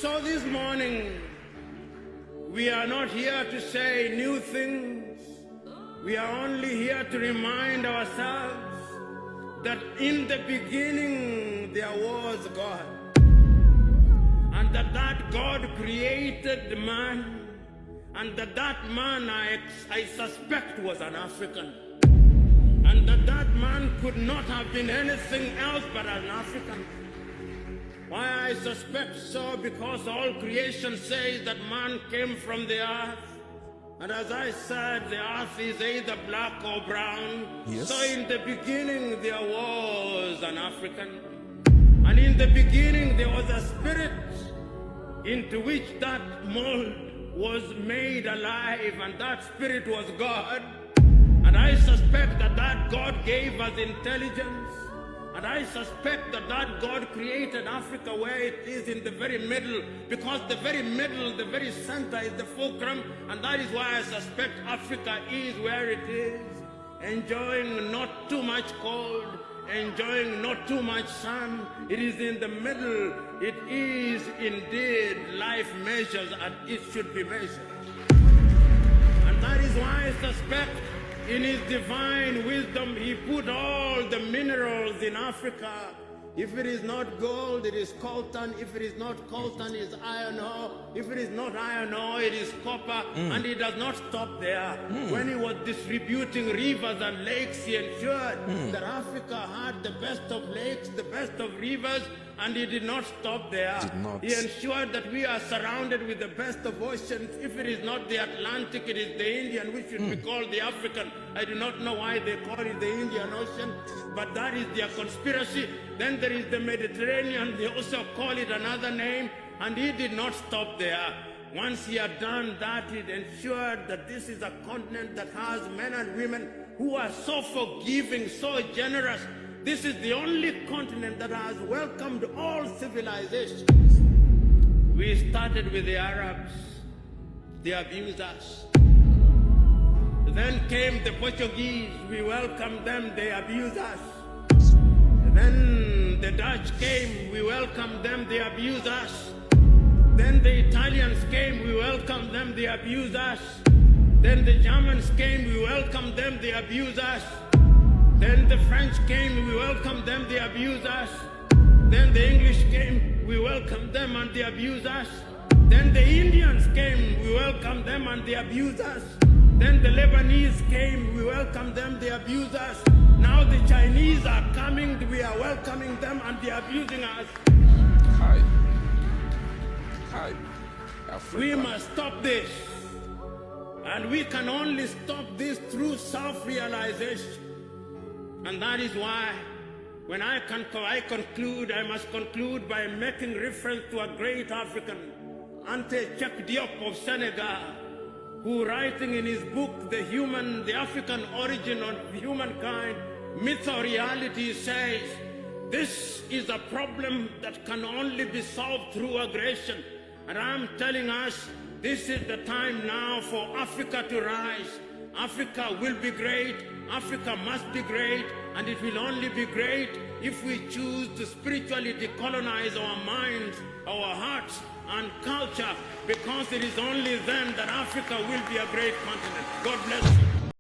So this morning, we are not here to say new things. We are only here to remind ourselves that in the beginning there was God. And that God created man. And that man, I suspect, was an African. And that man could not have been anything else but an African. Why I suspect so? Because all creation says that man came from the earth. And as I said, the earth is either black or brown. Yes. So in the beginning there was an African. And in the beginning there was a spirit into which that mold was made alive, and that spirit was God. And I suspect that God gave us intelligence. And I suspect that God created Africa where it is in the very middle, because the very middle, the very center is the fulcrum, and that is why I suspect Africa is where it is, enjoying not too much cold, enjoying not too much sun. It is in the middle. It is indeed life measures as it should be measured. And that is why I suspect in his divine wisdom, he put all the minerals in Africa. If it is not gold, it is coltan. If it is not coltan, it is iron ore. If it is not iron ore, it is copper. And he does not stop there. When he was distributing rivers and lakes, he ensured that Africa had the best of lakes, the best of rivers, and he did not stop there. He ensured that we are surrounded with the best of oceans. If it is not the Atlantic, it is the Indian, which should be called the African. I do not know why they call it the Indian Ocean, but that is their conspiracy. Then there is the Mediterranean. They also call it another name, and he did not stop there. Once he had done that, he ensured that this is a continent that has men and women who are so forgiving, so generous. This is the only continent that has welcomed all civilizations. We started with the Arabs. They abused us. Then came the Portuguese. We welcomed them. They abused us. Then the Dutch came. We welcomed them. They abused us. Then the Italians came. We welcomed them. They abused us. Then the Germans came. We welcomed them. They abused us. Then the French came, we welcomed them, they abused us. Then the English came, we welcomed them and they abused us. Then the Indians came, we welcomed them and they abused us. Then the Lebanese came, we welcomed them, they abused us. Now the Chinese are coming, we are welcoming them and they are abusing us. Hi. Africa. We must stop this. And we can only stop this through self-realization. And that is why, when I conclude, I must conclude by making reference to a great African, Ante Cheikh Diop of Senegal, who, writing in his book, The African Origin of Humankind, Myth or Reality, says, this is a problem that can only be solved through aggression. And I'm telling us, this is the time now for Africa to rise. Africa will be great. Africa must be great, and it will only be great if we choose to spiritually decolonize our minds, our hearts, and culture, because it is only then that Africa will be a great continent. God bless you.